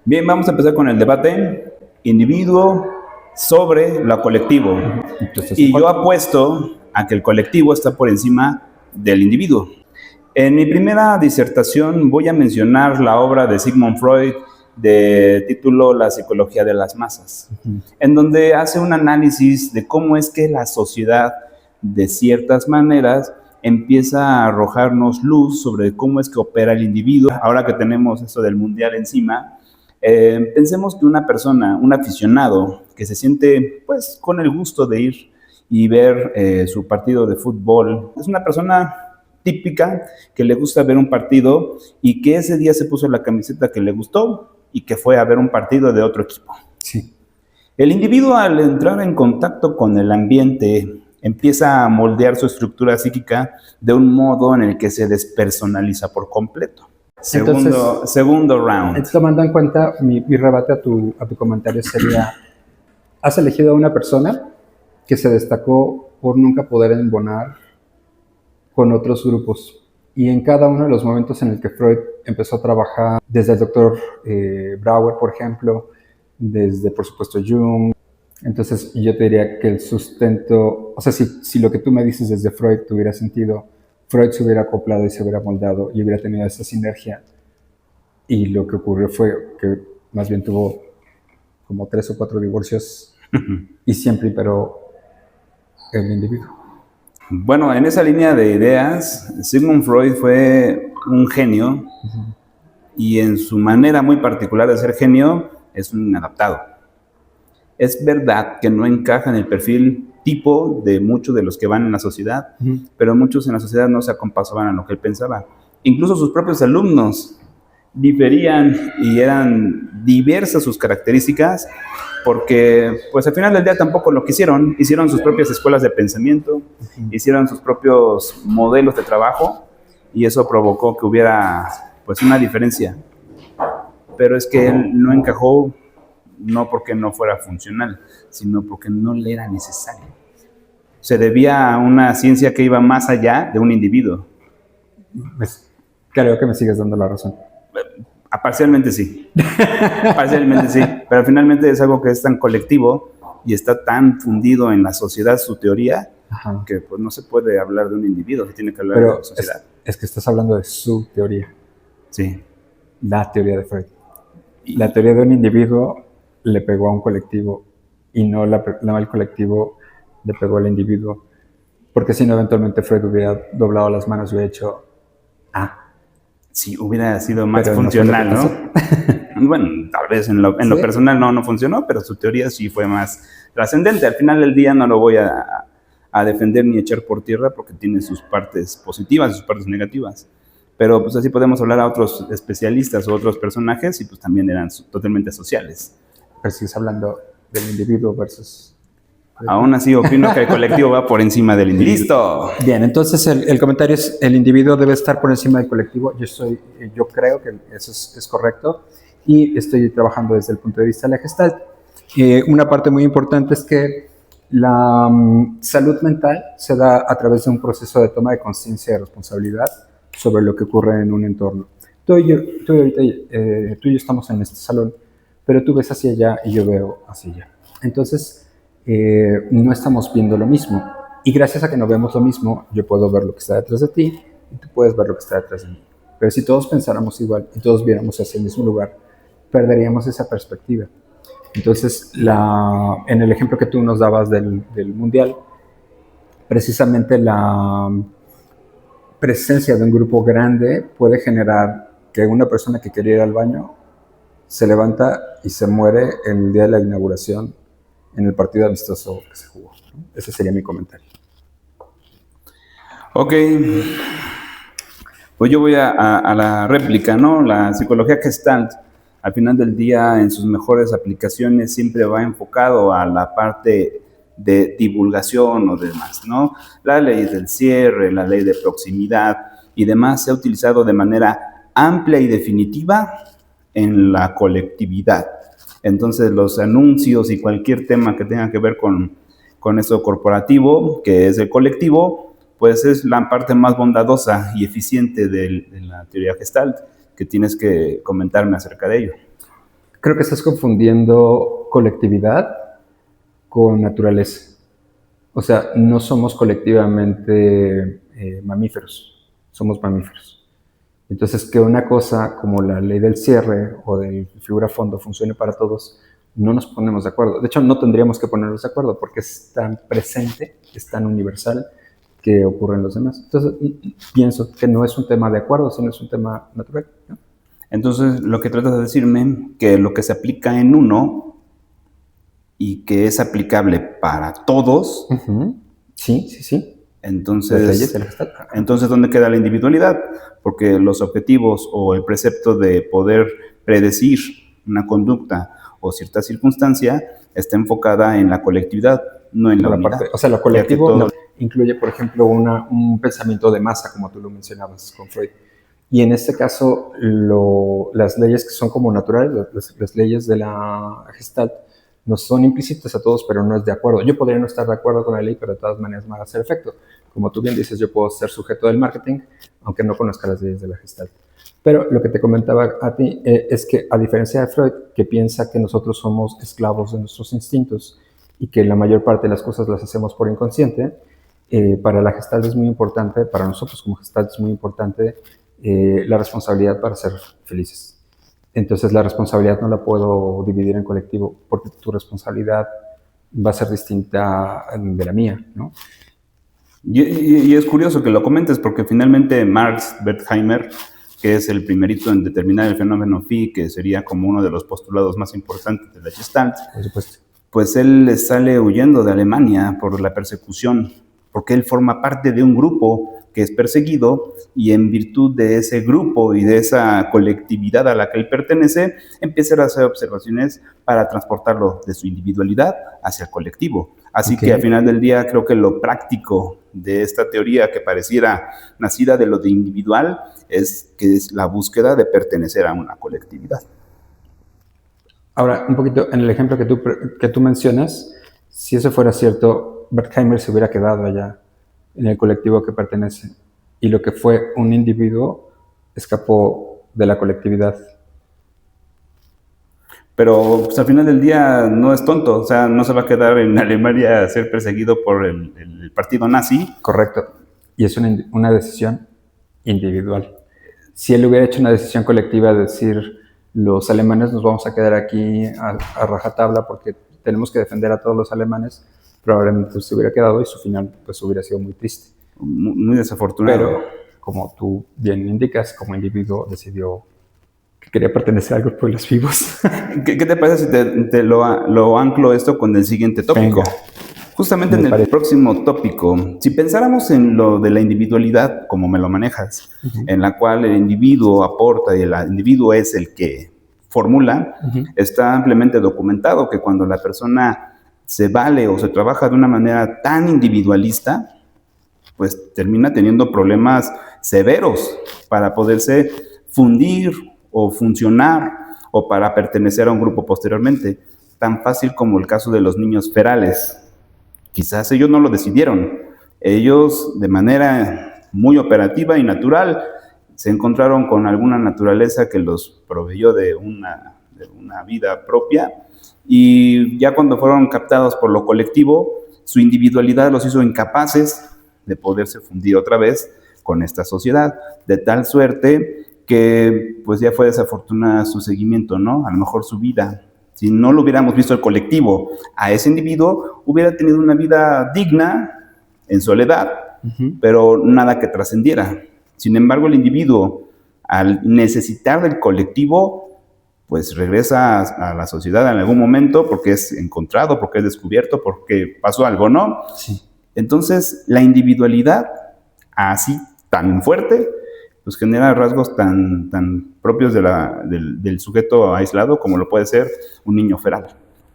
Bien, vamos a empezar con el debate individuo sobre lo colectivo. Entonces, Y yo apuesto a que el colectivo está por encima del individuo. En mi primera disertación voy a mencionar la obra de Sigmund Freud de título La psicología de las masas, en donde hace un análisis de cómo es que la sociedad, de ciertas maneras, empieza a arrojarnos luz sobre cómo es que opera el individuo. Ahora que tenemos eso del mundial encima, pensemos que una persona, un aficionado que se siente pues con el gusto de ir y ver su partido de fútbol, es una persona típica que le gusta ver un partido y que ese día se puso la camiseta que le gustó y que fue a ver un partido de otro equipo. sí. El individuo, al entrar en contacto con el ambiente, empieza a moldear su estructura psíquica de un modo en el que se despersonaliza por completo. Segundo round. Tomando en cuenta, mi rebate a tu comentario sería, has elegido a una persona que se destacó por nunca poder embonar con otros grupos. Y en cada uno de los momentos en el que Freud empezó a trabajar, desde el doctor Brauer, por ejemplo, desde, por supuesto, Jung. Entonces, yo te diría que el sustento, o sea, si lo que tú me dices desde Freud tuviera sentido, Freud se hubiera acoplado y se hubiera moldado y hubiera tenido esa sinergia. Y lo que ocurrió fue que más bien tuvo como 3 o 4 divorcios y siempre imperó el individuo. Bueno, en esa línea de ideas, Sigmund Freud fue un genio y en su manera muy particular de ser genio es un inadaptado. Es verdad que no encaja en el perfil tipo de muchos de los que van en la sociedad, pero muchos en la sociedad no se acompasaban a lo que él pensaba. Incluso sus propios alumnos diferían y eran diversas sus características, porque pues al final del día tampoco lo quisieron, hicieron sus propias escuelas de pensamiento, hicieron sus propios modelos de trabajo y eso provocó que hubiera pues una diferencia. Pero es que él no encajó, no porque no fuera funcional, sino porque no le era necesario. Se debía a una ciencia que iba más allá de un individuo. Pues, creo que me sigues dando la razón. Parcialmente sí, pero finalmente es algo que es tan colectivo y está tan fundido en la sociedad su teoría, que pues no se puede hablar de un individuo, se tiene que hablar de la sociedad. Es que estás hablando de su teoría. Sí. La teoría de Freud. La teoría de un individuo le pegó a un colectivo y no el colectivo le pegó al individuo, porque si no eventualmente Freud hubiera doblado las manos y hubiera hecho sí, hubiera sido más funcional, ¿no? Bueno, tal vez en lo personal no funcionó, pero su teoría sí fue más trascendente. Al final del día no lo voy a defender ni echar por tierra porque tiene sus partes positivas y sus partes negativas. Pero pues así podemos hablar a otros especialistas o otros personajes y pues también eran totalmente sociales. Pero sigues hablando del individuo versus... Aún así opino que el colectivo va por encima del individuo. ¡Listo! Bien, entonces el comentario es: el individuo debe estar por encima del colectivo. Yo creo que eso es correcto y estoy trabajando desde el punto de vista de la Gestalt. Una parte muy importante es que la salud mental se da a través de un proceso de toma de conciencia y de responsabilidad sobre lo que ocurre en un entorno. Tú y yo estamos en este salón, pero tú ves hacia allá y yo veo hacia allá. Entonces, no estamos viendo lo mismo. Y gracias a que no vemos lo mismo, yo puedo ver lo que está detrás de ti y tú puedes ver lo que está detrás de mí. Pero si todos pensáramos igual y todos viéramos hacia el mismo lugar, perderíamos esa perspectiva. Entonces, en el ejemplo que tú nos dabas del mundial, precisamente la presencia de un grupo grande puede generar que una persona que quería ir al baño se levanta y se muere el día de la inauguración en el partido amistoso que se jugó. Ese sería mi comentario. Ok, pues yo voy a la réplica, ¿no? La psicología Gestalt, al final del día, en sus mejores aplicaciones, siempre va enfocado a la parte de divulgación o demás, ¿no? La ley del cierre, la ley de proximidad y demás se ha utilizado de manera amplia y definitiva en la colectividad. Entonces, los anuncios y cualquier tema que tenga que ver con eso corporativo, que es el colectivo, pues es la parte más bondadosa y eficiente de la teoría Gestalt, que tienes que comentarme acerca de ello. Creo que estás confundiendo colectividad con naturaleza. O sea, no somos colectivamente mamíferos, somos mamíferos. Entonces, que una cosa como la ley del cierre o del figura fondo funcione para todos, no nos ponemos de acuerdo. De hecho, no tendríamos que ponernos de acuerdo porque es tan presente, es tan universal que ocurre en los demás. Entonces, pienso que no es un tema de acuerdo, sino es un tema natural, ¿no? Entonces, lo que tratas de decirme, que lo que se aplica en uno y que es aplicable para todos, sí, sí, sí. entonces, ¿dónde queda la individualidad? Porque los objetivos o el precepto de poder predecir una conducta o cierta circunstancia está enfocada en la colectividad, no en la unidad. O sea, lo colectivo incluye, por ejemplo, un pensamiento de masa, como tú lo mencionabas con Freud. Y en este caso, las leyes que son como naturales, las leyes de la Gestalt, nos son implícitas a todos, pero no es de acuerdo. Yo podría no estar de acuerdo con la ley, pero de todas maneras me va a hacer efecto. Como tú bien dices, yo puedo ser sujeto del marketing, aunque no conozca las leyes de la Gestalt. Pero lo que te comentaba a ti es que, a diferencia de Freud, que piensa que nosotros somos esclavos de nuestros instintos y que la mayor parte de las cosas las hacemos por inconsciente, para la Gestalt es muy importante, para nosotros como Gestalt es muy importante la responsabilidad para ser felices. Entonces la responsabilidad no la puedo dividir en colectivo porque tu responsabilidad va a ser distinta de la mía, ¿no? Y es curioso que lo comentes porque finalmente Marx Wertheimer, que es el primerito en determinar el fenómeno phi, que sería como uno de los postulados más importantes de la Gestalt, por supuesto, pues él sale huyendo de Alemania por la persecución, porque él forma parte de un grupo que es perseguido y en virtud de ese grupo y de esa colectividad a la que él pertenece, empieza a hacer observaciones para transportarlo de su individualidad hacia el colectivo. Así que al final del día creo que lo práctico de esta teoría que pareciera nacida de lo de individual es que es la búsqueda de pertenecer a una colectividad. Ahora, un poquito en el ejemplo que tú mencionas, si eso fuera cierto, Wertheimer se hubiera quedado allá en el colectivo que pertenece y lo que fue un individuo escapó de la colectividad. Pero pues, al final del día no es tonto, o sea, no se va a quedar en Alemania a ser perseguido por el partido nazi. Correcto, y es una decisión individual. Si él hubiera hecho una decisión colectiva de decir, los alemanes nos vamos a quedar aquí a rajatabla porque tenemos que defender a todos los alemanes, probablemente se hubiera quedado y su final pues hubiera sido muy triste. Muy desafortunado. Pero, como tú bien indicas, como individuo decidió que quería pertenecer al grupo de los vivos. ¿Qué te parece si te lo anclo esto con el siguiente tópico? Venga. Justamente en el próximo tópico, si pensáramos en lo de la individualidad, como me lo manejas, en la cual el individuo aporta y el individuo es el que formula, está ampliamente documentado que cuando la persona se vale o se trabaja de una manera tan individualista, pues termina teniendo problemas severos para poderse fundir o funcionar o para pertenecer a un grupo posteriormente. Tan fácil como el caso de los niños ferales. Quizás ellos no lo decidieron. Ellos, de manera muy operativa y natural, se encontraron con alguna naturaleza que los proveyó de una vida propia, y ya cuando fueron captados por lo colectivo, su individualidad los hizo incapaces de poderse fundir otra vez con esta sociedad, de tal suerte que pues ya fue desafortunada su seguimiento, ¿no? A lo mejor su vida. Si no lo hubiéramos visto el colectivo a ese individuo, hubiera tenido una vida digna, en soledad, pero nada que trascendiera. Sin embargo, el individuo, al necesitar del colectivo, pues regresa a la sociedad en algún momento porque es encontrado, porque es descubierto, porque pasó algo, ¿no? Sí. Entonces, la individualidad, así tan fuerte, pues genera rasgos tan propios del sujeto aislado como lo puede ser un niño feral.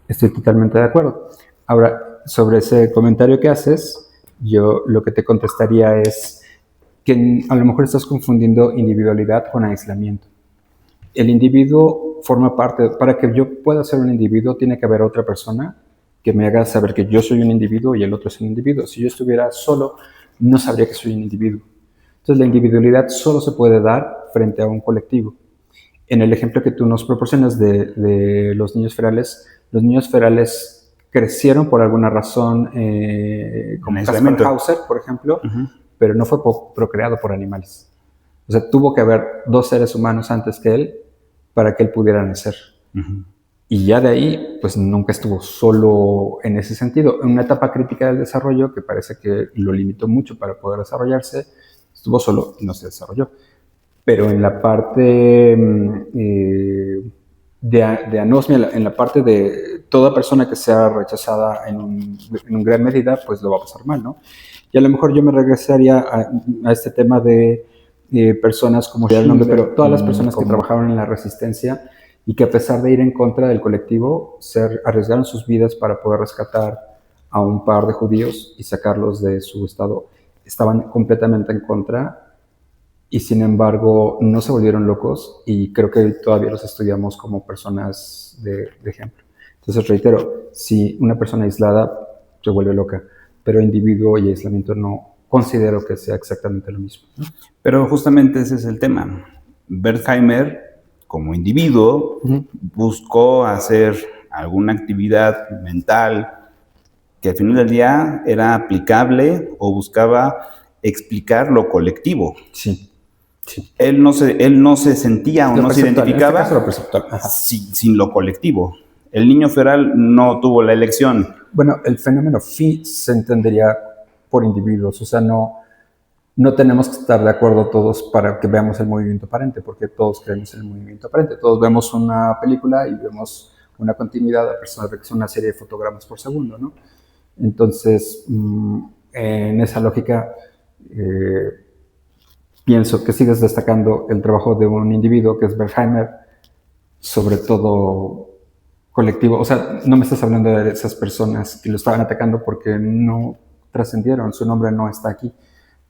Estoy totalmente de acuerdo. Ahora, sobre ese comentario que haces, yo lo que te contestaría es que a lo mejor estás confundiendo individualidad con aislamiento. El individuo forma parte, para que yo pueda ser un individuo, tiene que haber otra persona que me haga saber que yo soy un individuo y el otro es un individuo. Si yo estuviera solo, no sabría que soy un individuo. Entonces, la individualidad solo se puede dar frente a un colectivo. En el ejemplo que tú nos proporcionas de los niños ferales crecieron por alguna razón, como Kaspar Hauser, por ejemplo, pero no fue procreado por animales. O sea, tuvo que haber 2 seres humanos antes que él para que él pudiera nacer. Y ya de ahí, pues nunca estuvo solo en ese sentido. En una etapa crítica del desarrollo, que parece que lo limitó mucho para poder desarrollarse, estuvo solo y no se desarrolló. Pero en la parte de anosmia, en la parte de toda persona que sea rechazada en gran medida, pues lo va a pasar mal, ¿no? Y a lo mejor yo me regresaría a este tema de personas como el nombre, pero todas las personas que trabajaron en la resistencia y que a pesar de ir en contra del colectivo, arriesgaron sus vidas para poder rescatar a un par de judíos y sacarlos de su estado. Estaban completamente en contra y sin embargo no se volvieron locos y creo que todavía los estudiamos como personas de ejemplo. Entonces reitero, si una persona aislada se vuelve loca, pero individuo y aislamiento no considero que sea exactamente lo mismo, ¿no? Pero justamente ese es el tema. Wertheimer, como individuo, buscó hacer alguna actividad mental que al final del día era aplicable o buscaba explicar lo colectivo. Sí. Él no se sentía o no se identificaba sin lo colectivo. El niño feral no tuvo la elección. Bueno, el fenómeno phi se entendería por individuos, o sea, no tenemos que estar de acuerdo todos para que veamos el movimiento aparente, porque todos creemos en el movimiento aparente. Todos vemos una película y vemos una continuidad, a pesar de que es una serie de fotogramas por segundo, ¿no? Entonces, en esa lógica, pienso que sigues destacando el trabajo de un individuo que es Wertheimer, sobre todo colectivo. O sea, no me estás hablando de esas personas que lo estaban atacando porque no trascendieron, su nombre no está aquí.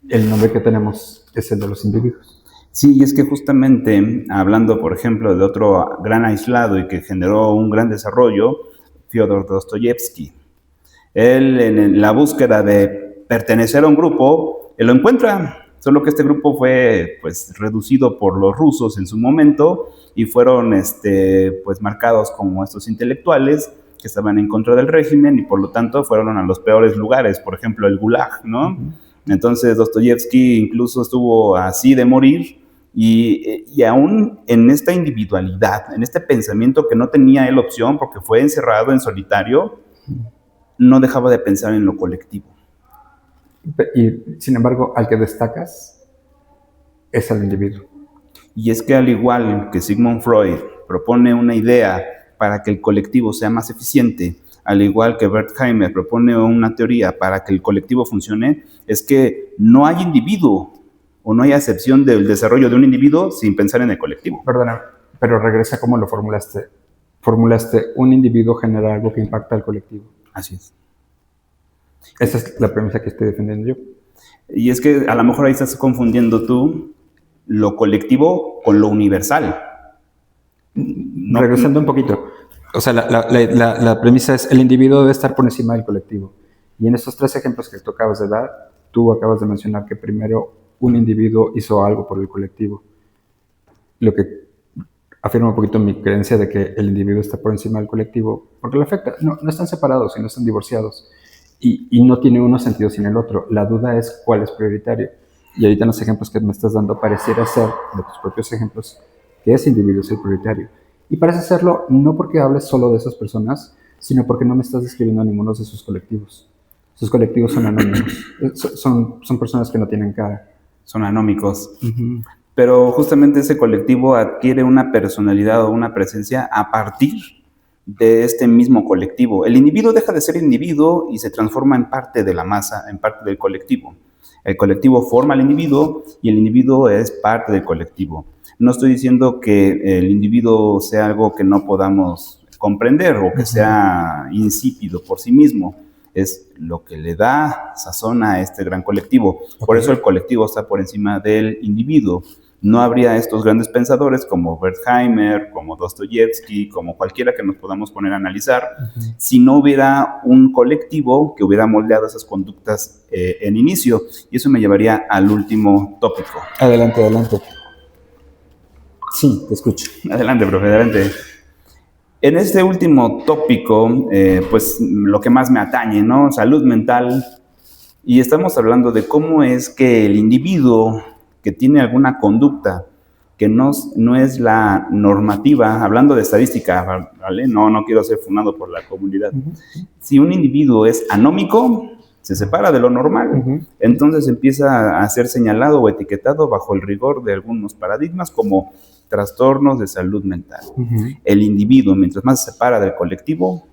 El nombre que tenemos es el de los individuos. Sí, y es que justamente, hablando, por ejemplo, de otro gran aislado y que generó un gran desarrollo, Fyodor Dostoyevsky. Él, en la búsqueda de pertenecer a un grupo, él lo encuentra, solo que este grupo fue pues reducido por los rusos en su momento y fueron pues marcados como estos intelectuales que estaban en contra del régimen y por lo tanto fueron a los peores lugares, por ejemplo el Gulag, ¿no? Entonces Dostoyevsky incluso estuvo así de morir y aún en esta individualidad, en este pensamiento que no tenía él opción porque fue encerrado en solitario, no dejaba de pensar en lo colectivo. Y sin embargo, al que destacas es al individuo. Y es que al igual que Sigmund Freud propone una idea para que el colectivo sea más eficiente, al igual que Wertheimer propone una teoría para que el colectivo funcione, es que no hay individuo o no hay acepción del desarrollo de un individuo sin pensar en el colectivo. Perdona, pero regresa como lo formulaste. Formulaste, un individuo genera algo que impacta al colectivo. Así es. Esa es la premisa que estoy defendiendo yo. Y es que a lo mejor ahí estás confundiendo tú lo colectivo con lo universal. Regresando un poquito. O sea, la premisa es el individuo debe estar por encima del colectivo. Y en estos 3 ejemplos que tú acabas de dar, tú acabas de mencionar que primero un individuo hizo algo por el colectivo. Lo que afirma un poquito mi creencia de que el individuo está por encima del colectivo, porque lo afecta. No están separados y no están divorciados. Y no tiene uno sentido sin el otro. La duda es cuál es prioritario. Y ahorita en los ejemplos que me estás dando pareciera ser, de tus propios ejemplos, que ese individuo es el prioritario. Y parece serlo no porque hables solo de esas personas, sino porque no me estás describiendo a ninguno de sus colectivos. Sus colectivos son anónimos. Son personas que no tienen cara. Son anómicos. Pero justamente ese colectivo adquiere una personalidad o una presencia a partir de este mismo colectivo. El individuo deja de ser individuo y se transforma en parte de la masa, en parte del colectivo. El colectivo forma al individuo y el individuo es parte del colectivo. No estoy diciendo que el individuo sea algo que no podamos comprender o que sea insípido por sí mismo. Es lo que le da sazón a este gran colectivo. Por eso el colectivo está por encima del individuo. No habría estos grandes pensadores como Wertheimer, como Dostoyevsky, como cualquiera que nos podamos poner a analizar, si no hubiera un colectivo que hubiera moldeado esas conductas en inicio. Y eso me llevaría al último tópico. Adelante. Sí, te escucho. Adelante, profe, adelante. En este último tópico, pues lo que más me atañe, ¿no? Salud mental. Y estamos hablando de cómo es que el individuo que tiene alguna conducta que no es la normativa, hablando de estadística, ¿vale? No quiero ser funado por la comunidad. Si un individuo es anómico, se separa de lo normal, entonces empieza a ser señalado o etiquetado bajo el rigor de algunos paradigmas como trastornos de salud mental. El individuo, mientras más se separa del colectivo,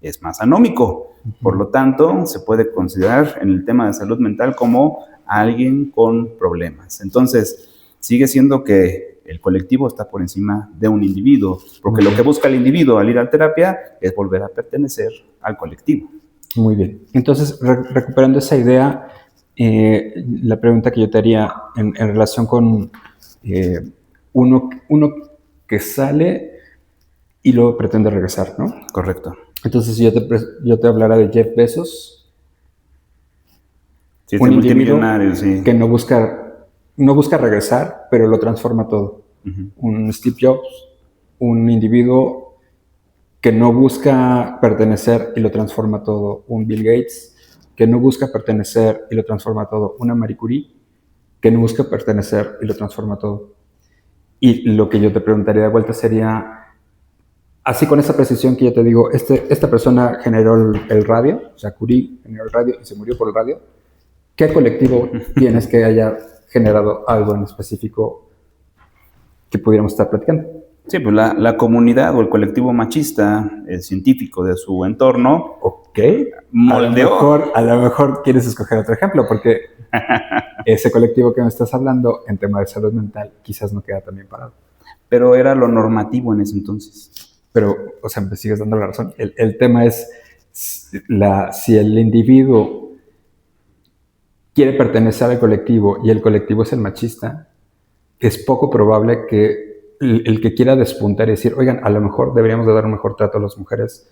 es más anómico. Por lo tanto, se puede considerar en el tema de salud mental como alguien con problemas. Entonces, sigue siendo que el colectivo está por encima de un individuo, porque lo que busca el individuo al ir a terapia es volver a pertenecer al colectivo. Muy bien. Entonces, recuperando esa idea, la pregunta que yo te haría en relación con uno que sale y luego pretende regresar, ¿no? Correcto. Entonces, si yo te hablara de Jeff Bezos, sí, un multimillonario, sí, que no busca regresar, pero lo transforma todo. Un Steve Jobs, un individuo que no busca pertenecer y lo transforma todo. Un Bill Gates, que no busca pertenecer y lo transforma todo. Una Marie Curie, que no busca pertenecer y lo transforma todo. Y lo que yo te preguntaría de vuelta sería, así con esa precisión que yo te digo, esta persona generó el radio, o sea, Curie generó el radio y se murió por el radio. ¿Qué colectivo tienes que haya generado algo en específico que pudiéramos estar platicando? Sí, pues la comunidad o el colectivo machista, el científico de su entorno, moldeó. A lo mejor quieres escoger otro ejemplo, porque ese colectivo que me estás hablando en tema de salud mental quizás no queda tan bien parado. Pero era lo normativo en ese entonces. Pero, o sea, me sigues dando la razón. El tema es si el individuo quiere pertenecer al colectivo y el colectivo es el machista, es poco probable que el que quiera despuntar y decir, oigan, a lo mejor deberíamos de dar un mejor trato a las mujeres,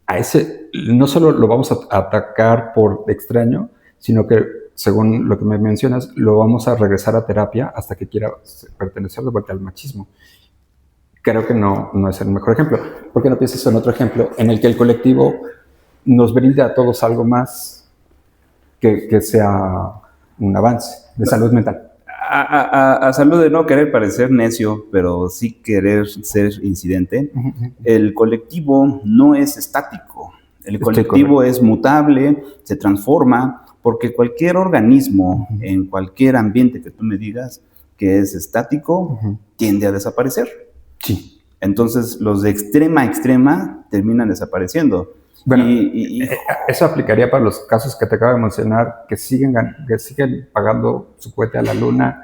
a ese no solo lo vamos a atacar por extraño, sino que, según lo que me mencionas, lo vamos a regresar a terapia hasta que quiera pertenecer de vuelta al machismo. Creo que no es el mejor ejemplo. ¿Por qué no piensas en otro ejemplo en el que el colectivo nos brinda a todos algo más que sea un avance de salud mental? A salud de no querer parecer necio, pero sí querer ser incidente, el colectivo no es estático. El colectivo es mutable, se transforma, porque cualquier organismo en cualquier ambiente que tú me digas que es estático, tiende a desaparecer. Sí. Entonces, los de extrema a extrema terminan desapareciendo. Bueno, eso aplicaría para los casos que te acabo de mencionar, que siguen pagando su cohete a la luna.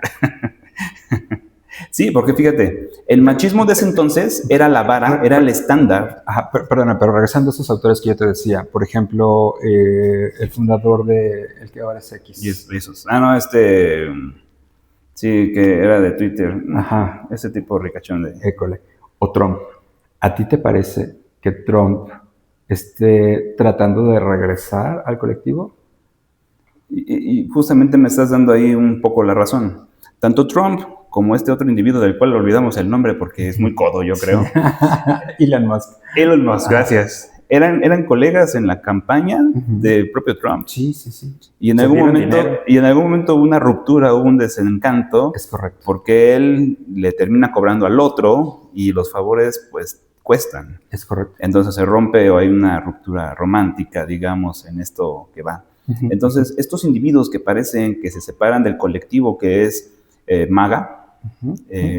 Sí, porque fíjate, el machismo de ese entonces era la vara, era el estándar. Ajá, perdona, pero regresando a esos autores que yo te decía, por ejemplo, el fundador de el que ahora es X. Jeff Bezos. No, sí, que era de Twitter. Ajá. Ese tipo ricachón de... École. O Trump. ¿A ti te parece que Trump esté tratando de regresar al colectivo? Y justamente me estás dando ahí un poco la razón. Tanto Trump como este otro individuo del cual olvidamos el nombre porque es muy codo, yo creo. Elon Musk. Elon Musk, gracias. Eran colegas en la campaña del propio Trump. Sí. Y en algún momento hubo una ruptura, hubo un desencanto. Es correcto. Porque él le termina cobrando al otro y los favores, pues, cuestan. Es correcto. Entonces se rompe o hay una ruptura romántica, digamos, en esto que va. Entonces, estos individuos que parecen que se separan del colectivo que es MAGA,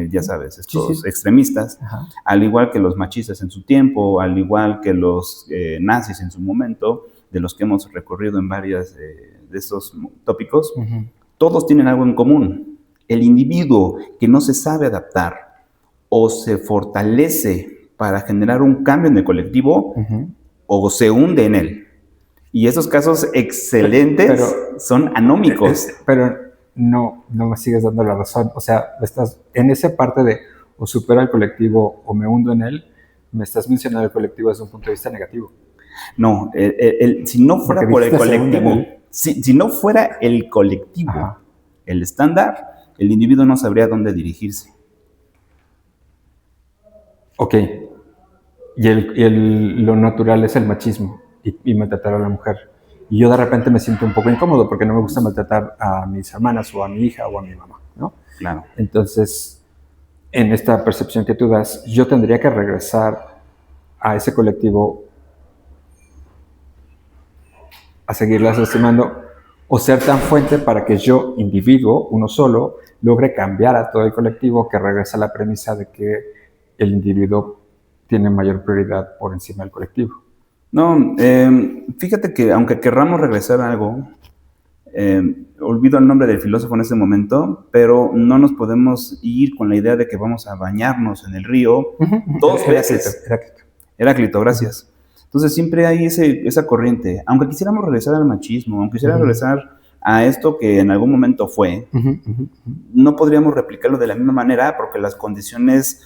ya sabes, estos extremistas, al igual que los machistas en su tiempo, al igual que los nazis en su momento, de los que hemos recorrido en varias de estos tópicos, todos tienen algo en común. El individuo que no se sabe adaptar o se fortalece para generar un cambio en el colectivo o se hunde en él. Y esos casos excelentes son anómicos. Pero no me sigues dando la razón. O sea, estás en esa parte de o supero al colectivo o me hundo en él, me estás mencionando el colectivo desde un punto de vista negativo. No, si no fuera por el colectivo, si no fuera el colectivo, el estándar, el individuo no sabría dónde dirigirse. Ok, lo natural es el machismo y maltratar a la mujer. Y yo de repente me siento un poco incómodo porque no me gusta maltratar a mis hermanas o a mi hija o a mi mamá, ¿no? Claro. Entonces, en esta percepción que tú das, yo tendría que regresar a ese colectivo a seguirlas lastimando o ser tan fuerte para que yo, individuo, uno solo, logre cambiar a todo el colectivo, que regrese a la premisa de que el individuo tiene mayor prioridad por encima del colectivo. No, fíjate que aunque querramos regresar a algo, olvido el nombre del filósofo en este momento, pero no nos podemos ir con la idea de que vamos a bañarnos en el río dos veces. Heráclito, gracias. Entonces siempre hay esa corriente. Aunque quisiéramos regresar al machismo, aunque quisiéramos regresar a esto que en algún momento fue, no podríamos replicarlo de la misma manera porque las condiciones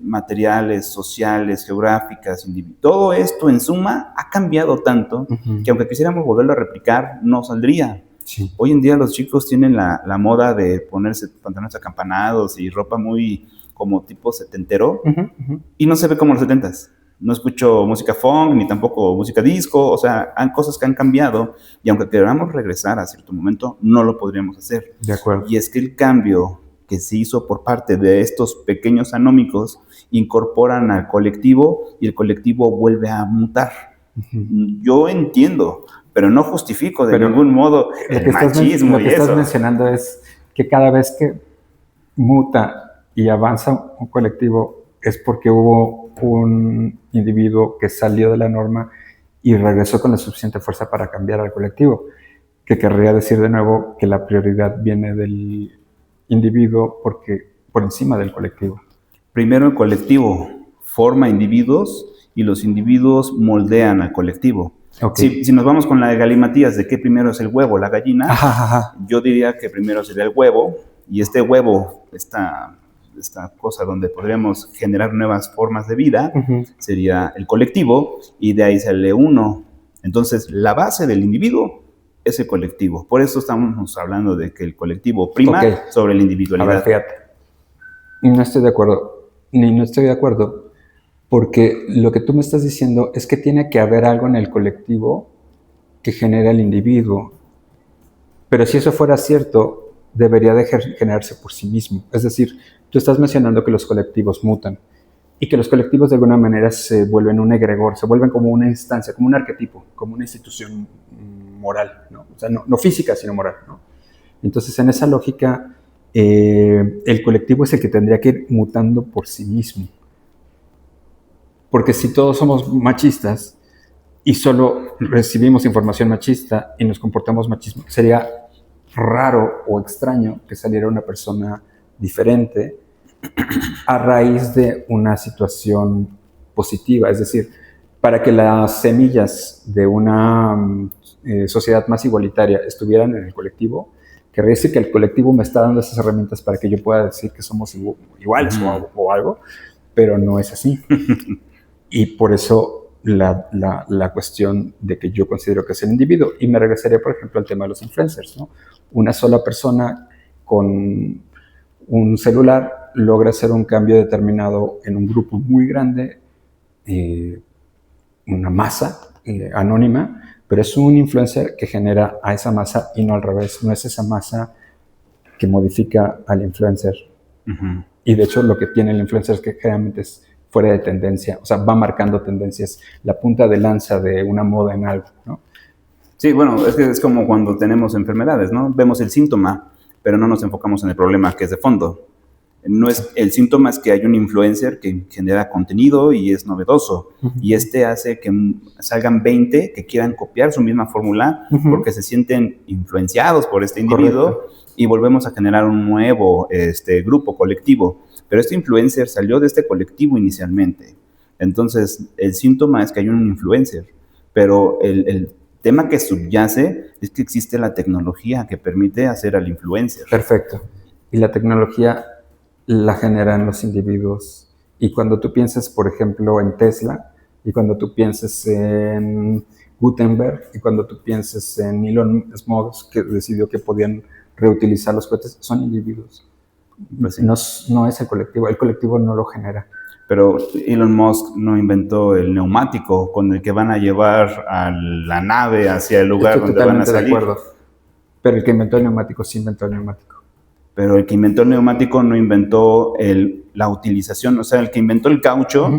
materiales, sociales, geográficas, todo esto en suma ha cambiado tanto que aunque quisiéramos volverlo a replicar, no saldría. Sí. Hoy en día los chicos tienen la moda de ponerse pantalones acampanados y ropa muy como tipo setentero y no se ve como los 70s. No escucho música funk ni tampoco música disco, o sea, hay cosas que han cambiado y aunque queramos regresar a cierto momento, no lo podríamos hacer. De acuerdo. Y es que el cambio que se hizo por parte de estos pequeños anómicos incorporan al colectivo y el colectivo vuelve a mutar. Yo entiendo, pero no justifico de ningún modo el machismo y eso. Lo que estás mencionando es que cada vez que muta y avanza un colectivo es porque hubo un individuo que salió de la norma y regresó con la suficiente fuerza para cambiar al colectivo, que querría decir de nuevo que la prioridad viene del individuo porque por encima del colectivo. Primero el colectivo forma individuos y los individuos moldean al colectivo. Okay. Si nos vamos con la de galimatías de que primero es el huevo, la gallina, yo diría que primero sería el huevo y este huevo, esta cosa donde podríamos generar nuevas formas de vida, sería el colectivo y de ahí sale uno. Entonces la base del individuo es el colectivo. Por eso estamos hablando de que el colectivo prima sobre la individualidad. A ver, fíjate. No estoy de acuerdo. No estoy de acuerdo. Porque lo que tú me estás diciendo es que tiene que haber algo en el colectivo que genere al individuo. Pero si eso fuera cierto, debería de generarse por sí mismo. Es decir, tú estás mencionando que los colectivos mutan y que los colectivos de alguna manera se vuelven un egregor, se vuelven como una instancia, como un arquetipo, como una institución moral, ¿no? O sea, no física, sino moral, ¿no? Entonces, en esa lógica, el colectivo es el que tendría que ir mutando por sí mismo. Porque si todos somos machistas y solo recibimos información machista y nos comportamos machismo, sería raro o extraño que saliera una persona diferente a raíz de una situación positiva. Es decir, para que las semillas de una sociedad más igualitaria estuvieran en el colectivo, querría decir que el colectivo me está dando esas herramientas para que yo pueda decir que somos iguales o algo, pero no es así. Y por eso la cuestión de que yo considero que es el individuo. Y me regresaría, por ejemplo, al tema de los influencers, ¿no? Una sola persona con un celular logra hacer un cambio determinado en un grupo muy grande, una masa anónima, pero es un influencer que genera a esa masa y no al revés. No es esa masa que modifica al influencer. Y de hecho lo que tiene el influencer es que generalmente es fuera de tendencia, o sea, va marcando tendencias, la punta de lanza de una moda en algo, ¿no? Sí, bueno, es que es como cuando tenemos enfermedades, ¿no? Vemos el síntoma, pero no nos enfocamos en el problema que es de fondo. No es, el síntoma es que hay un influencer que genera contenido y es novedoso, y este hace que salgan 20 que quieran copiar su misma fórmula porque se sienten influenciados por este individuo. Y volvemos a generar un nuevo grupo colectivo. Pero este influencer salió de este colectivo inicialmente. Entonces, el síntoma es que hay un influencer, pero el tema que subyace es que existe la tecnología que permite hacer al influencer. Perfecto. Y la tecnología la generan los individuos. Y cuando tú piensas, por ejemplo, en Tesla, y cuando tú piensas en Gutenberg, y cuando tú piensas en Elon Musk, que decidió que podían reutilizar los cohetes, son individuos. Pues sí. No es el colectivo no lo genera. Pero Elon Musk no inventó el neumático con el que van a llevar a la nave hacia el lugar Estoy donde van a totalmente de salir. acuerdo. Pero el que inventó el neumático sí inventó el neumático. Pero el que inventó el neumático no inventó la utilización, o sea, el que inventó el caucho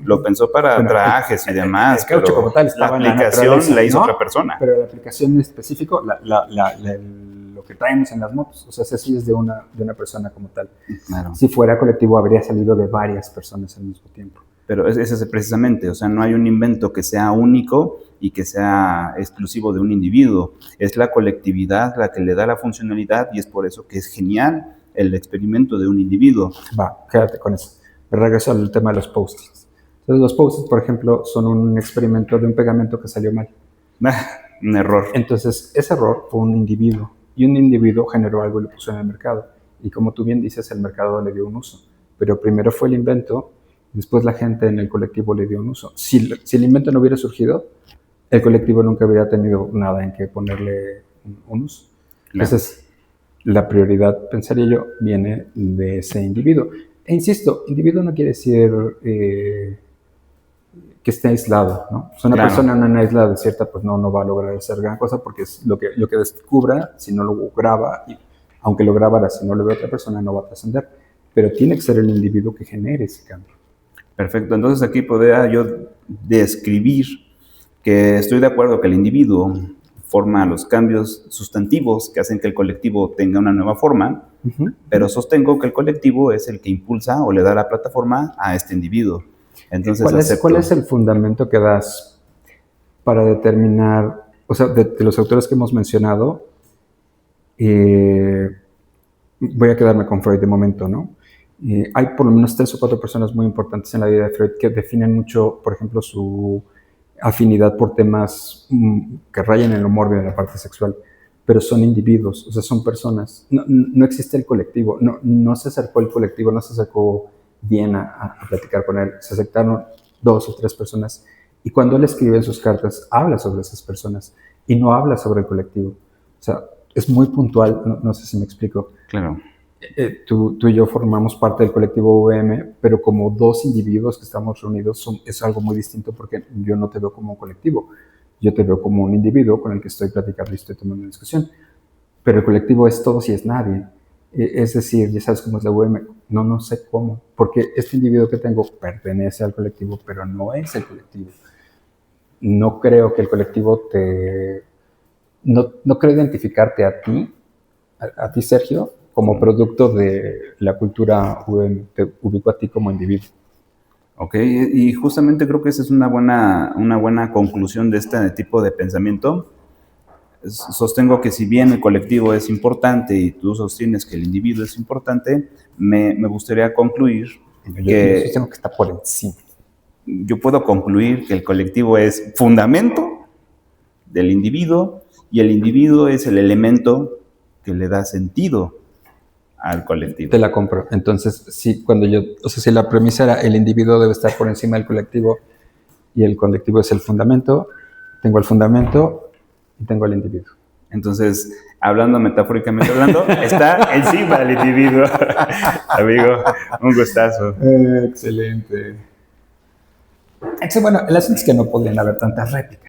lo pensó para Bueno, trajes y demás, el caucho pero como tal la estaba en la aplicación naturaleza, la hizo ¿no? otra persona. Pero la aplicación en específico, lo que traemos en las motos, o sea, sí es de una persona como tal. Claro. Si fuera colectivo, habría salido de varias personas al mismo tiempo. Pero ese es precisamente, o sea, no hay un invento que sea único y que sea exclusivo de un individuo. Es la colectividad la que le da la funcionalidad y es por eso que es genial el experimento de un individuo. Va, quédate con eso. Regreso al tema de los post-its. Entonces, los post-its, por ejemplo, son un experimento de un pegamento que salió mal. Un error. Entonces, ese error fue un individuo y un individuo generó algo y lo puso en el mercado. Y como tú bien dices, el mercado le dio un uso. Pero primero fue el invento, después la gente en el colectivo le dio un uso. Si el invento no hubiera surgido, el colectivo nunca hubiera tenido nada en que ponerle un uso. Claro. Entonces, la prioridad, pensaría yo, viene de ese individuo. E insisto, individuo no quiere decir que esté aislado, ¿no? Pues una persona en una isla desierta, pues no va a lograr hacer gran cosa porque es lo que descubra, si no lo graba, y aunque lo grabara, si no lo ve otra persona, no va a trascender. Pero tiene que ser el individuo que genere ese cambio. Perfecto, entonces aquí podría yo describir que estoy de acuerdo que el individuo forma los cambios sustantivos que hacen que el colectivo tenga una nueva forma, pero sostengo que el colectivo es el que impulsa o le da la plataforma a este individuo. Entonces, ¿Cuál es el fundamento que das para determinar, o sea, de los autores que hemos mencionado, voy a quedarme con Freud de momento, ¿no? Hay por lo menos 3 o 4 personas muy importantes en la vida de Freud que definen mucho, por ejemplo, su afinidad por temas que rayan en lo mórbido en la parte sexual, pero son individuos, o sea, son personas. No existe el colectivo, no se acercó el colectivo, no se acercó bien a platicar con él, se acercaron 2 o 3 personas y cuando él escribe en sus cartas habla sobre esas personas y no habla sobre el colectivo. O sea, es muy puntual, no sé si me explico. claro. Tú y yo formamos parte del colectivo VM, pero como 2 individuos que estamos reunidos es algo muy distinto porque yo no te veo como un colectivo, yo te veo como un individuo con el que estoy platicando y estoy tomando una discusión, pero el colectivo es todos y es nadie. Es decir, ya sabes cómo es la VM, no sé cómo, porque este individuo que tengo pertenece al colectivo, pero no es el colectivo. No creo que el colectivo no creo identificarte a ti, Sergio, como producto de la cultura VM. Te ubico a ti como individuo. Ok, y justamente creo que esa es una buena conclusión de este tipo de pensamiento. Sostengo que si bien el colectivo es importante y tú sostienes que el individuo es importante, me gustaría concluir Yo sostengo que está por encima. yo puedo concluir que el colectivo es fundamento del individuo y el individuo es el elemento que le da sentido al colectivo. Te la compro. Entonces, sí, si la premisa era el individuo debe estar por encima del colectivo y el colectivo es el fundamento, tengo el fundamento y tengo el individuo. Entonces, hablando metafóricamente hablando, está encima del individuo. Amigo, un gustazo. Excelente. Bueno, el asunto es que no podían haber tantas réplicas.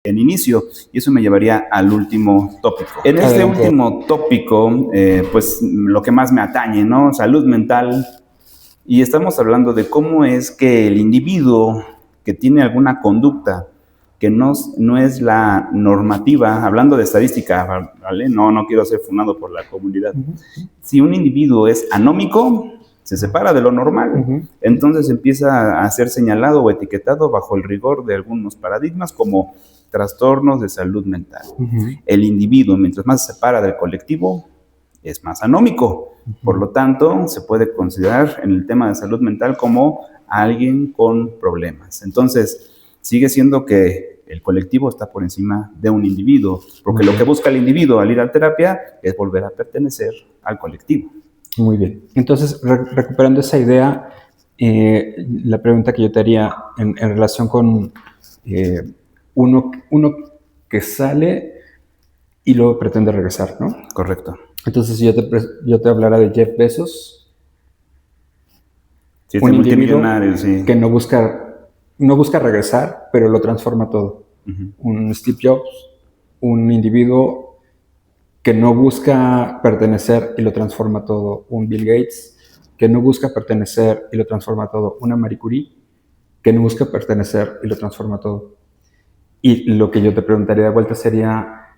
en inicio, y eso me llevaría al último tópico. En este último tópico, pues lo que más me atañe, ¿no? Salud mental, y estamos hablando de cómo es que el individuo que tiene alguna conducta que no es la normativa, hablando de estadística, ¿vale? No quiero ser funado por la comunidad. Si un individuo es anómico, se separa de lo normal, entonces empieza a ser señalado o etiquetado bajo el rigor de algunos paradigmas como trastornos de salud mental. El individuo, mientras más se separa del colectivo, es más anómico. Por lo tanto, se puede considerar en el tema de salud mental como alguien con problemas. Entonces, sigue siendo que el colectivo está por encima de un individuo, porque lo que busca el individuo al ir a terapia es volver a pertenecer al colectivo. Muy bien. Entonces, recuperando esa idea, la pregunta que yo te haría en relación con uno que sale y luego pretende regresar, ¿no? Correcto. Entonces, yo te hablara de Jeff Bezos, Sí, un individuo sí, que no busca regresar, pero lo transforma todo. Un Steve Jobs, un individuo que no busca pertenecer y lo transforma todo. Un Bill Gates, que no busca pertenecer y lo transforma todo. Una Marie Curie, que no busca pertenecer y lo transforma todo. Y lo que yo te preguntaría de vuelta sería,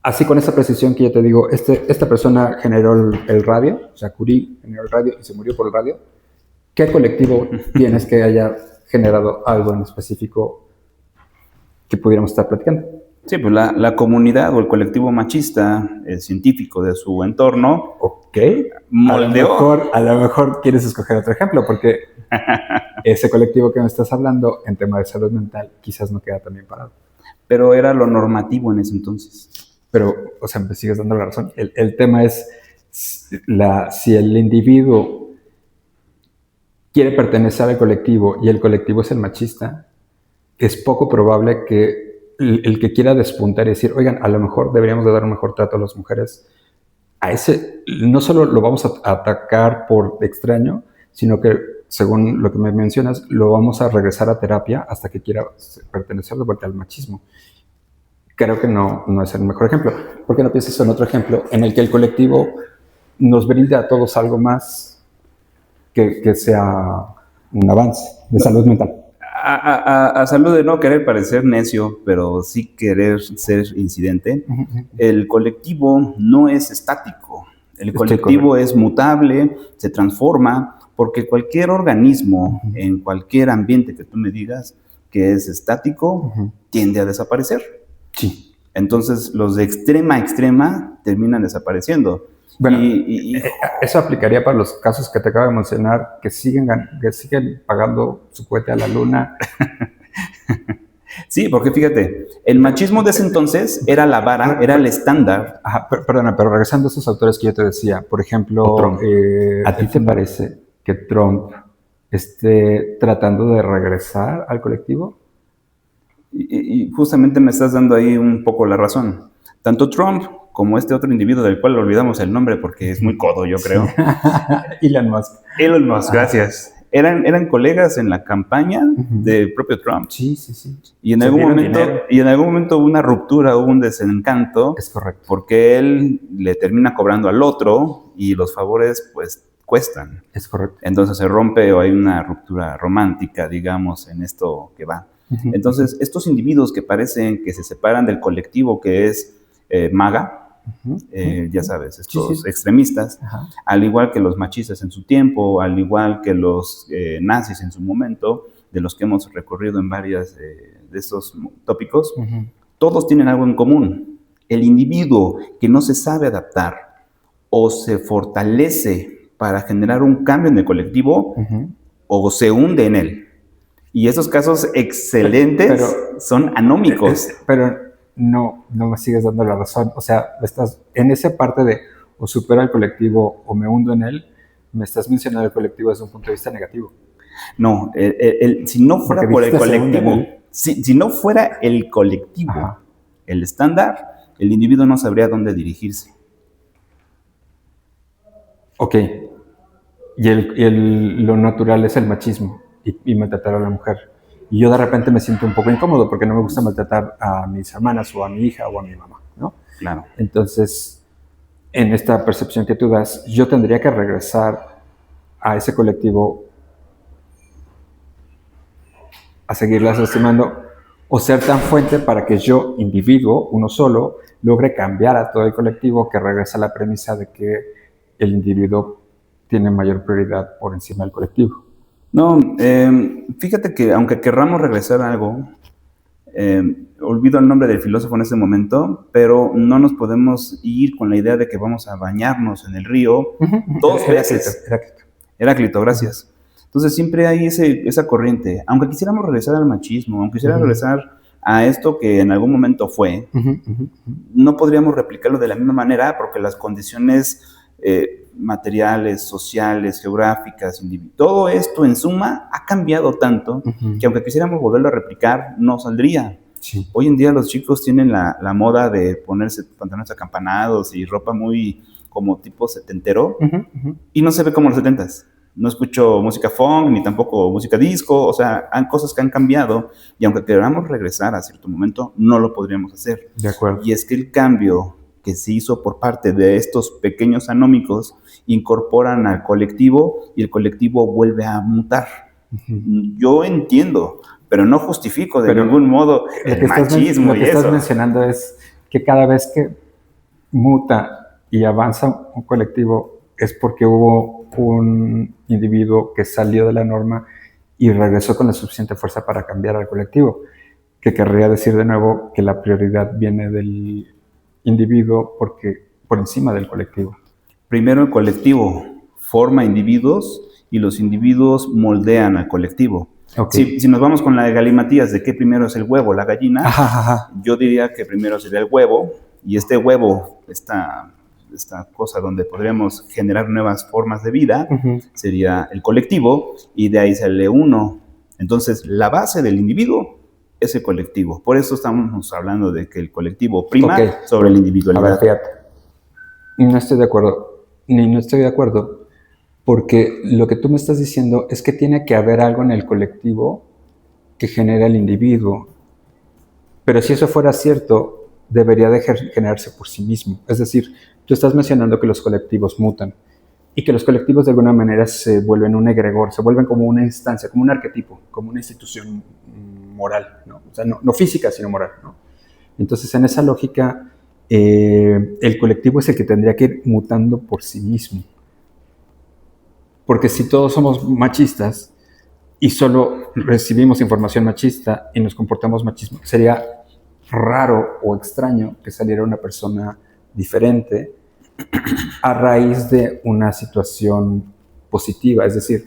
así con esa precisión que yo te digo, esta persona generó el radio, o sea, Curie generó el radio y se murió por el radio. ¿Qué colectivo tienes que haya generado algo en específico que pudiéramos estar platicando? Sí, pues la comunidad o el colectivo machista, el científico de su entorno, moldeó. A lo mejor quieres escoger otro ejemplo, porque ese colectivo que me estás hablando en tema de salud mental quizás no queda tan bien parado. Pero era lo normativo en ese entonces. Pero, o sea, me sigues dando la razón. El tema es si el individuo quiere pertenecer al colectivo y el colectivo es el machista, es poco probable que el que quiera despuntar y decir, oigan, a lo mejor deberíamos de dar un mejor trato a las mujeres, a ese no solo lo vamos a atacar por extraño, sino que, según lo que me mencionas, lo vamos a regresar a terapia hasta que quiera pertenecer de vuelta al machismo. Creo que no es el mejor ejemplo. ¿Por qué no piensas en otro ejemplo en el que el colectivo nos brinda a todos algo más que sea un avance de salud mental? A salud de no querer parecer necio, pero sí querer ser incidente, el colectivo no es estático. El colectivo es mutable, se transforma, porque cualquier organismo en cualquier ambiente que tú me digas que es estático, tiende a desaparecer. Sí. Entonces, los de extrema a extrema terminan desapareciendo. Bueno, eso aplicaría para los casos que te acabo de mencionar, que siguen pagando su cohete a la luna. Sí, porque fíjate, el machismo de ese entonces era la vara, era el estándar. Ajá, perdona, pero regresando a esos autores que yo te decía, por ejemplo, ¿a ti te parece que Trump esté tratando de regresar al colectivo? Y justamente me estás dando ahí un poco la razón. Tanto Trump como este otro individuo del cual olvidamos el nombre porque es muy codo, yo creo. Elon Musk. Elon Musk, gracias. Eran colegas en la campaña del propio Trump. Sí. Y en algún momento hubo una ruptura, hubo un desencanto. Es correcto. Porque él le termina cobrando al otro y los favores, pues, cuestan. Es correcto. Entonces se rompe o hay una ruptura romántica, digamos, en esto que va. Entonces, estos individuos que parecen que se separan del colectivo que es MAGA, ya sabes, estos extremistas, al igual que los machistas en su tiempo, al igual que los nazis en su momento, de los que hemos recorrido en varias de estos tópicos, todos tienen algo en común. El individuo que no se sabe adaptar o se fortalece para generar un cambio en el colectivo o se hunde en él. Y esos casos excelentes son anómicos. Pero no me sigues dando la razón. O sea, estás en esa parte de o supera el colectivo o me hundo en él, me estás mencionando el colectivo desde un punto de vista negativo. No, si no fuera por el colectivo, si no fuera el colectivo, el estándar, el individuo no sabría dónde dirigirse. Ok. Y lo natural es el machismo y maltratar a la mujer. y yo de repente me siento un poco incómodo porque no me gusta maltratar a mis hermanas o a mi hija o a mi mamá, ¿no? Claro. Entonces, en esta percepción que tú das, yo tendría que regresar a ese colectivo a seguirlas lastimando o ser tan fuente para que yo, individuo, uno solo, logre cambiar a todo el colectivo, que regresa a la premisa de que el individuo tiene mayor prioridad por encima del colectivo. No, fíjate que aunque querramos regresar a algo, olvido el nombre del filósofo en este momento, pero no nos podemos ir con la idea de que vamos a bañarnos en el río dos veces. Heráclito, gracias. Entonces siempre hay esa corriente. Aunque quisiéramos regresar al machismo, aunque quisiéramos regresar a esto que en algún momento fue, no podríamos replicarlo de la misma manera porque las condiciones materiales, sociales, geográficas, todo esto en suma ha cambiado tanto que aunque quisiéramos volverlo a replicar, no saldría. Sí. Hoy en día los chicos tienen la moda de ponerse pantalones acampanados y ropa muy como tipo setentero y no se ve como los 70s. No escucho música funk ni tampoco música disco, o sea, hay cosas que han cambiado y aunque queramos regresar a cierto momento, no lo podríamos hacer. De acuerdo. Y es que el cambio que se hizo por parte de estos pequeños anómicos incorporan al colectivo y el colectivo vuelve a mutar. Yo entiendo, pero no justifico de ningún modo el machismo. Lo que estás mencionando es que cada vez que muta y avanza un colectivo es porque hubo un individuo que salió de la norma y regresó con la suficiente fuerza para cambiar al colectivo, que querría decir de nuevo que la prioridad viene del individuo por encima del colectivo. Primero el colectivo forma individuos y los individuos moldean al colectivo. Okay. Si nos vamos con la de Galimatías, ¿de qué primero es el huevo o la gallina? Yo diría que primero sería el huevo, y este huevo, esta cosa donde podríamos generar nuevas formas de vida, sería el colectivo, y de ahí sale uno. Entonces, la base del individuo es el colectivo. Por eso estamos hablando de que el colectivo prima sobre la individualidad. A ver, fíjate. No estoy de acuerdo, porque lo que tú me estás diciendo es que tiene que haber algo en el colectivo que genere al individuo. Pero si eso fuera cierto, debería de generarse por sí mismo. Es decir, tú estás mencionando que los colectivos mutan y que los colectivos de alguna manera se vuelven un egregor, se vuelven como una instancia, como un arquetipo, como una institución moral, ¿no? O sea, no física, sino moral, ¿no? Entonces, en esa lógica, el colectivo es el que tendría que ir mutando por sí mismo. Porque si todos somos machistas y solo recibimos información machista y nos comportamos machismo, sería raro o extraño que saliera una persona diferente a raíz de una situación positiva. Es decir,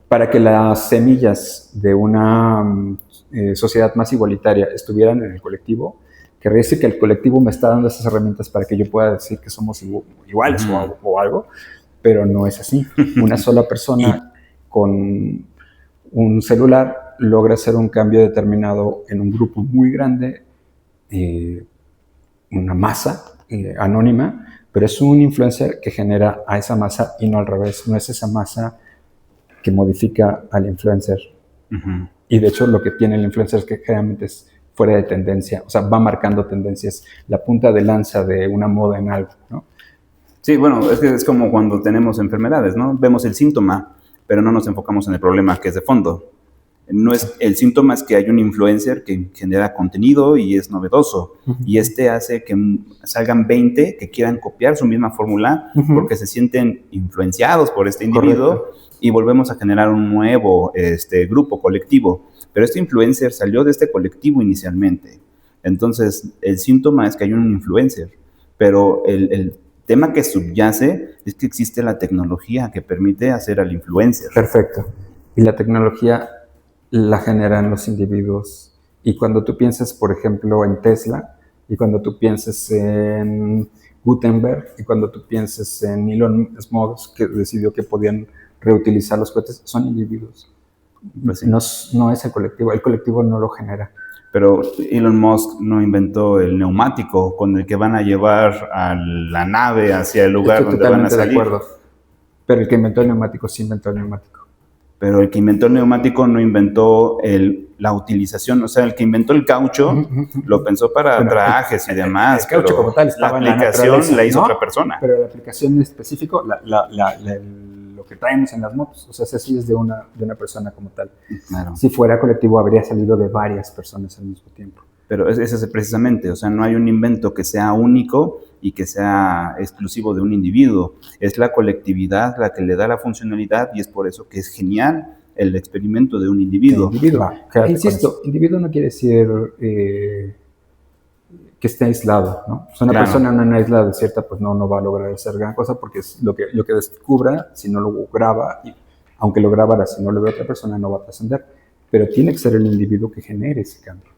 para que las semillas de una sociedad más igualitaria estuvieran en el colectivo, querría decir que el colectivo me está dando esas herramientas para que yo pueda decir que somos iguales o algo, pero no es así. Una sola persona con un celular logra hacer un cambio determinado en un grupo muy grande, una masa anónima, pero es un influencer que genera a esa masa y no al revés. No es esa masa que modifica al influencer. Y de hecho lo que tiene el influencer es que generalmente es fuera de tendencia, o sea, va marcando tendencias, la punta de lanza de una moda en algo, ¿no? Sí, bueno, es que es como cuando tenemos enfermedades, ¿no? Vemos el síntoma, pero no nos enfocamos en el problema que es de fondo. No es, el síntoma es que hay un influencer que genera contenido y es novedoso, y este hace que salgan 20 que quieran copiar su misma fórmula porque se sienten influenciados por este individuo. Correcto. Y volvemos a generar un nuevo grupo colectivo. Pero este influencer salió de este colectivo inicialmente. Entonces, el síntoma es que hay un influencer, pero el tema que subyace es que existe la tecnología que permite hacer al influencer. Perfecto. Y la tecnología la generan los individuos. Y cuando tú piensas, por ejemplo, en Tesla, y cuando tú piensas en Gutenberg, y cuando tú piensas en Elon Musk, que decidió que podían reutilizar los cohetes, son individuos. Pues sí. No es el colectivo no lo genera. Pero Elon Musk no inventó el neumático con el que van a llevar a la nave hacia el lugar donde van a salir. De acuerdo. Pero el que inventó el neumático sí inventó el neumático. pero el que inventó el neumático no inventó la utilización, o sea, el que inventó el caucho lo pensó para trajes y demás. El caucho como tal estaba la aplicación la hizo otra persona. Pero la aplicación en específico, lo que traemos en las motos, o sea, sí es de una persona como tal. Claro. Si fuera colectivo, habría salido de varias personas al mismo tiempo. Pero ese es precisamente, o sea, no hay un invento que sea único y que sea exclusivo de un individuo. Es la colectividad la que le da la funcionalidad y es por eso que es genial el experimento de un individuo. Insisto, individuo no quiere decir que esté aislado, ¿no? O sea, una persona no aislada, cierta, pues no va a lograr hacer gran cosa porque es lo que descubra, si no lo graba, aunque lo grabara, si no lo ve otra persona, no va a trascender. Pero tiene que ser el individuo que genere ese cambio.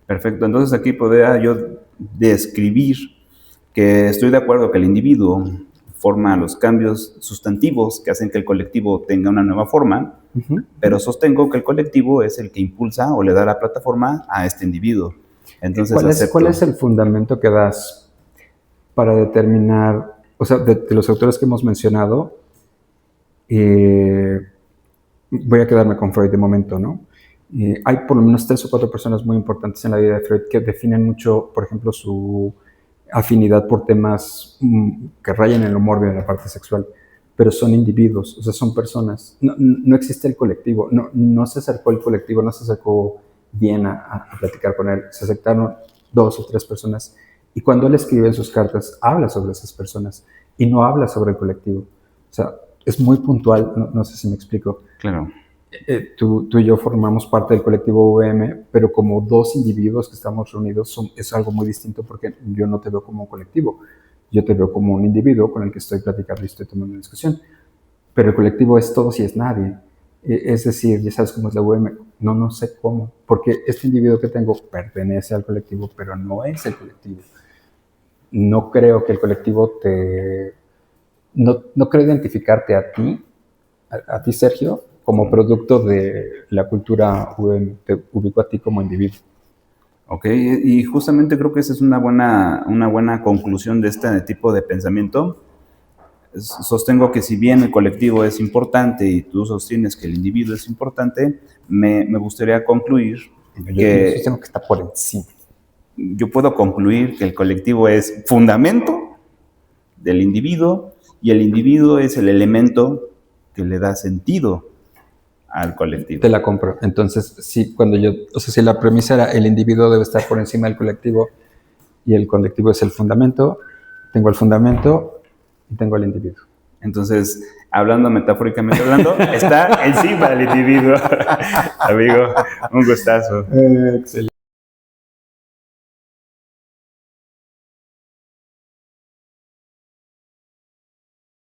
Perfecto, entonces aquí podría yo describir que estoy de acuerdo que el individuo forma los cambios sustantivos que hacen que el colectivo tenga una nueva forma, pero sostengo que el colectivo es el que impulsa o le da la plataforma a este individuo. Entonces, ¿Cuál es el fundamento que das para determinar, o sea, de los autores que hemos mencionado, voy a quedarme con Freud de momento, ¿no? Hay por lo menos 3 o 4 personas muy importantes en la vida de Freud que definen mucho, por ejemplo, su afinidad por temas que rayan en lo mórbido, en la parte sexual, pero son individuos, o sea, son personas. No existe el colectivo, no se acercó el colectivo, no se acercó bien a platicar con él, se acercaron 2 o 3 personas, y cuando él escribe en sus cartas, habla sobre esas personas, y no habla sobre el colectivo. O sea, es muy puntual, no sé si me explico. Claro. Tú y yo formamos parte del colectivo VM, pero como 2 individuos que estamos reunidos es algo muy distinto porque yo no te veo como un colectivo, yo te veo como un individuo con el que estoy platicando y estoy tomando una discusión, pero el colectivo es todos y es nadie. Es decir, ya sabes cómo es la VM, no sé cómo, porque este individuo que tengo pertenece al colectivo, pero no es el colectivo. No creo que el colectivo no creo identificarte a ti Sergio, como producto de la cultura VM, te ubico a ti como individuo. Ok, y justamente creo que esa es una buena conclusión de este tipo de pensamiento. Sostengo que si bien el colectivo es importante y tú sostienes que el individuo es importante, me gustaría concluir Yo sostengo que está por encima. Yo puedo concluir que el colectivo es fundamento del individuo y el individuo es el elemento que le da sentido al colectivo. Te la compro. Entonces, sí, si la premisa era el individuo debe estar por encima del colectivo y el colectivo es el fundamento, tengo el fundamento y tengo el individuo. Entonces, hablando metafóricamente hablando, está encima del individuo. Amigo, un gustazo. Excelente.